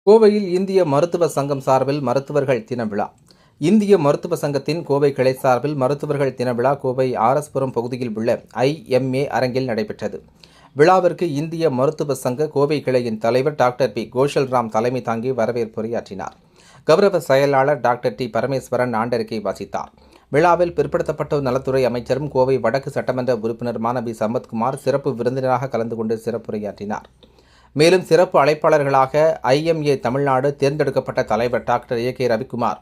கோவையில் இந்திய மருத்துவ சங்கம் சார்பில் மருத்துவர்கள் தின விழா. இந்திய மருத்துவ சங்கத்தின் கோவை கிளை சார்பில் மருத்துவர்கள் தின விழா கோவை ஆர்எஸ்புரம் பகுதியில் உள்ள IMA அரங்கில் நடைபெற்றது. விழாவிற்கு இந்திய மருத்துவ சங்க கோவை கிளையின் தலைவர் டாக்டர் பி. கோஷல்ராம் தலைமை தாங்கி வரவேற்புரையாற்றினார். கௌரவ செயலாளர் டாக்டர் டி. பரமேஸ்வரன் ஆண்டறிக்கை வாசித்தார். விழாவில் பிற்படுத்தப்பட்டோர் நலத்துறை அமைச்சரும் கோவை வடக்கு சட்டமன்ற உறுப்பினருமான பி. சம்பத்குமார் சிறப்பு விருந்தினராக கலந்து கொண்டு சிறப்புரையாற்றினார். மேலும் சிறப்பு அழைப்பாளர்களாக IMA தமிழ்நாடு தேர்ந்தெடுக்கப்பட்ட தலைவர் டாக்டர் A. K. ரவிக்குமார்,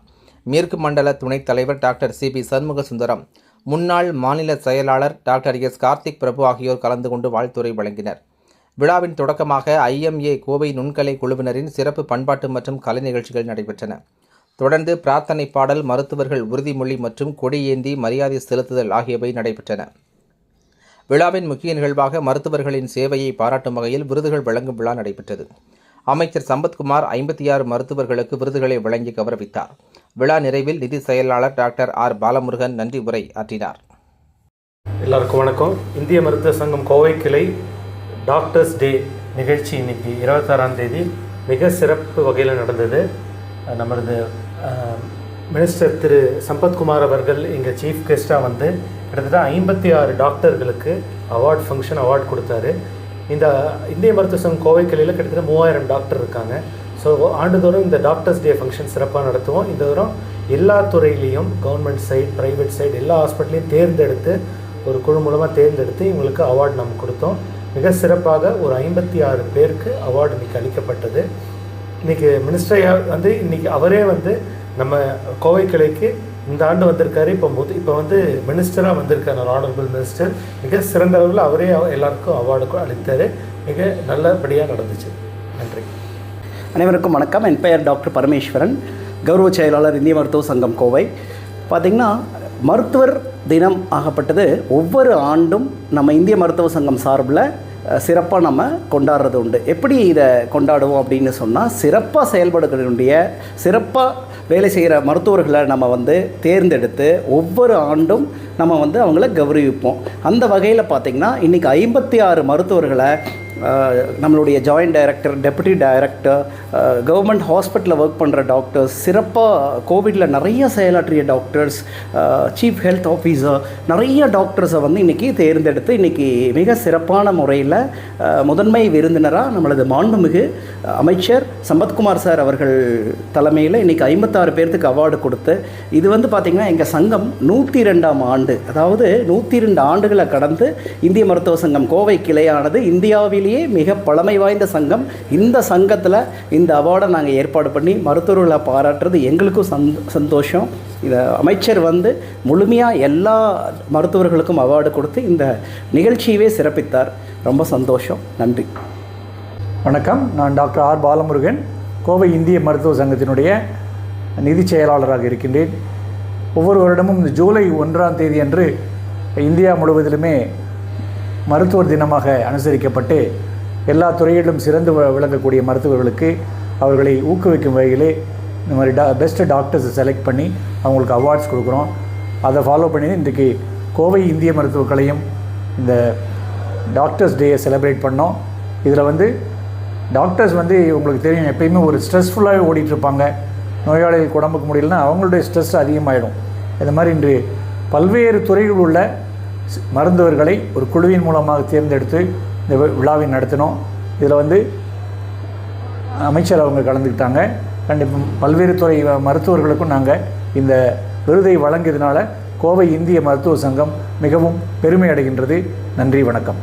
மேற்கு மண்டல துணைத் தலைவர் doctor C. B. Shanmuga Sundaram, முன்னாள் மாநில செயலாளர் டாக்டர் S. கார்த்திக் பிரபு ஆகியோர் கலந்து கொண்டு வாழ்த்துரை வழங்கினர். விழாவின் தொடக்கமாக IMA கோவை நுண்கலை குழுவினரின் சிறப்பு பண்பாட்டு மற்றும் கலை நிகழ்ச்சிகள் நடைபெற்றன. தொடர்ந்து பிரார்த்தனை பாடல், மருத்துவர்கள் உறுதிமொழி மற்றும் கொடியேந்தி மரியாதை செலுத்துதல் ஆகியவை நடைபெற்றன. விழாவின் முக்கிய நிகழ்வாக மருத்துவர்களின் சேவையை பாராட்டும் வகையில் விருதுகள் வழங்கும் விழா நடைபெற்றது. அமைச்சர் சம்பத்குமார் 56 மருத்துவர்களுக்கு விருதுகளை வழங்கி கௌரவித்தார். விழா நிறைவில் நிதி செயலாளர் டாக்டர் R. பாலமுருகன் நன்றி உரை ஆற்றினார். எல்லாருக்கும் வணக்கம். இந்திய மருத்துவ சங்கம் கோவை கிளை டாக்டர்ஸ் டே நிகழ்ச்சி இன்னைக்கு 26ஆம் தேதி மிக சிறப்பு வகையில் நடந்தது. நமது மினிஸ்டர் திரு சம்பத்குமார் அவர்கள் இங்கே சீஃப் கெஸ்ட்டாக வந்து கிட்டத்தட்ட 56 டாக்டர்களுக்கு அவார்ட் கொடுத்தாரு. இந்த இந்திய மருத்துவ சங்கம் கோவை கிளையில் கிட்டத்தட்ட 3000 டாக்டர் இருக்காங்க. ஸோ ஆண்டுதோறும் இந்த டாக்டர்ஸ் டே ஃபங்க்ஷன் சிறப்பாக நடத்துவோம். இந்த தூரம் எல்லா துறையிலையும் கவர்மெண்ட் சைட், ப்ரைவேட் சைட் எல்லா ஹாஸ்பிட்டலையும் தேர்ந்தெடுத்து ஒரு குழு மூலமாக தேர்ந்தெடுத்து இவங்களுக்கு அவார்டு நம்ம கொடுத்தோம். மிக சிறப்பாக ஒரு 56 பேருக்கு அவார்டு இன்றைக்கி அளிக்கப்பட்டது. இன்றைக்கி மினிஸ்டர் வந்து இன்றைக்கி அவரே வந்து நம்ம கோவை கிளைக்கு இந்த ஆண்டு வந்திருக்காரு. இப்போ வந்து மினிஸ்டராக வந்திருக்காரு. ஆனரபிள் மினிஸ்டர் மிக சிறந்த அளவில் அவரே எல்லாருக்கும் அவார்டு அளித்தார். மிக நல்லபடியாக நடந்துச்சு. நன்றி. அனைவருக்கும் வணக்கம். என் பெயர் டாக்டர் பரமேஸ்வரன், கௌரவ செயலாளர் இந்திய மருத்துவ சங்கம் கோவை. பார்த்திங்கன்னா மருத்துவர் தினம் ஆகப்பட்டது ஒவ்வொரு ஆண்டும் நம்ம இந்திய மருத்துவ சங்கம் சார்பில் சிறப்பாக நம்ம கொண்டாடுறது உண்டு. எப்படி இதை கொண்டாடுவோம் அப்படின்னு சொன்னால், சிறப்பாக செயல்படுகிறவனுடைய சிறப்பாக வேலை செய்கிற மருத்துவர்களை நம்ம வந்து தேர்ந்தெடுத்து ஒவ்வொரு ஆண்டும் நம்ம வந்து அவங்கள கௌரவிப்போம். அந்த வகையில் பார்த்திங்கன்னா இன்றைக்கி 56 மருத்துவர்களை நம்மளுடைய joint director, deputy director, government ஹாஸ்பிட்டலில் ஒர்க் பண்ணுற டாக்டர்ஸ், சிறப்பாக கோவிடில் நிறைய செயலாற்றிய டாக்டர்ஸ், சீஃப் ஹெல்த் ஆஃபீஸர், நிறைய டாக்டர்ஸை வந்து இன்றைக்கி தேர்ந்தெடுத்து இன்றைக்கி மிக சிறப்பான முறையில் முதன்மை விருந்தினராக நம்மளது மாண்புமிகு அமைச்சர் சம்பத்குமார் சார் அவர்கள் தலைமையில் இன்றைக்கி 56 பேர்த்துக்கு அவார்டு கொடுத்து, இது வந்து பார்த்திங்கன்னா எங்கள் சங்கம் 102ஆம் ஆண்டு, அதாவது 102 ஆண்டுகளை கடந்து இந்திய மருத்துவ சங்கம் கோவை கிளையானது இந்தியாவிலேயே மிக பழமை வாய்ந்த சங்கம். இந்த சங்கத்தில் இந்த அவார்டை நாங்கள் ஏற்பாடு பண்ணி மருத்துவர்களை பாராட்டுறது எங்களுக்கும் சந்தோஷம். இதை அமைச்சர் வந்து முழுமையாக எல்லா மருத்துவர்களுக்கும் அவார்டு கொடுத்து இந்த நிகழ்ச்சியவே சிறப்பித்தார். ரொம்ப சந்தோஷம். நன்றி. வணக்கம். நான் டாக்டர் R. பாலமுருகன், கோவை இந்திய மருத்துவ சங்கத்தினுடைய நிதி செயலாளராக இருக்கின்றேன். ஒவ்வொரு வருடமும் இந்த ஜூலை 1ஆம் தேதி அன்று இந்தியா முழுவதிலுமே மருத்துவர் தினமாக அனுசரிக்கப்பட்டு எல்லா துறையிலும் சிறந்து விளங்கக்கூடிய மருத்துவர்களுக்கு அவர்களை ஊக்குவிக்கும் வகையிலே இந்த மாதிரி பெஸ்ட் டாக்டர்ஸை செலக்ட் பண்ணி அவங்களுக்கு அவார்ட்ஸ் கொடுக்குறோம். அதை ஃபாலோ பண்ணி இன்றைக்கி கோவை இந்திய மருத்துவக் கலையும் இந்த டாக்டர்ஸ் டேயை செலிப்ரேட் பண்ணோம். இதில் வந்து டாக்டர்ஸ் வந்து உங்களுக்கு தெரியும், எப்பயுமே ஒரு ஸ்ட்ரெஸ்ஃபுல்லாகவே ஓடிட்டுருப்பாங்க. நோயாளிகளுக்கு உடம்புக்கு முடியலன்னா அவங்களுடைய ஸ்ட்ரெஸ் அதிகமாகிடும். இந்த மாதிரி இன்று பல்வேறு துறைகள் உள்ள மருத்துவர்களை ஒரு குழுவின் மூலமாக தேர்ந்தெடுத்து இந்த விழாவை நடத்தினோம். இதில் வந்து அமைச்சர் அவங்க கலந்துக்கிட்டாங்க. கண்டிப்பாக பல்வேறு துறை மருத்துவர்களுக்கும் நாங்கள் இந்த விருதை வழங்கியதுனால கோவை இந்திய மருத்துவ சங்கம் மிகவும் பெருமை அடைகின்றது. நன்றி, வணக்கம்.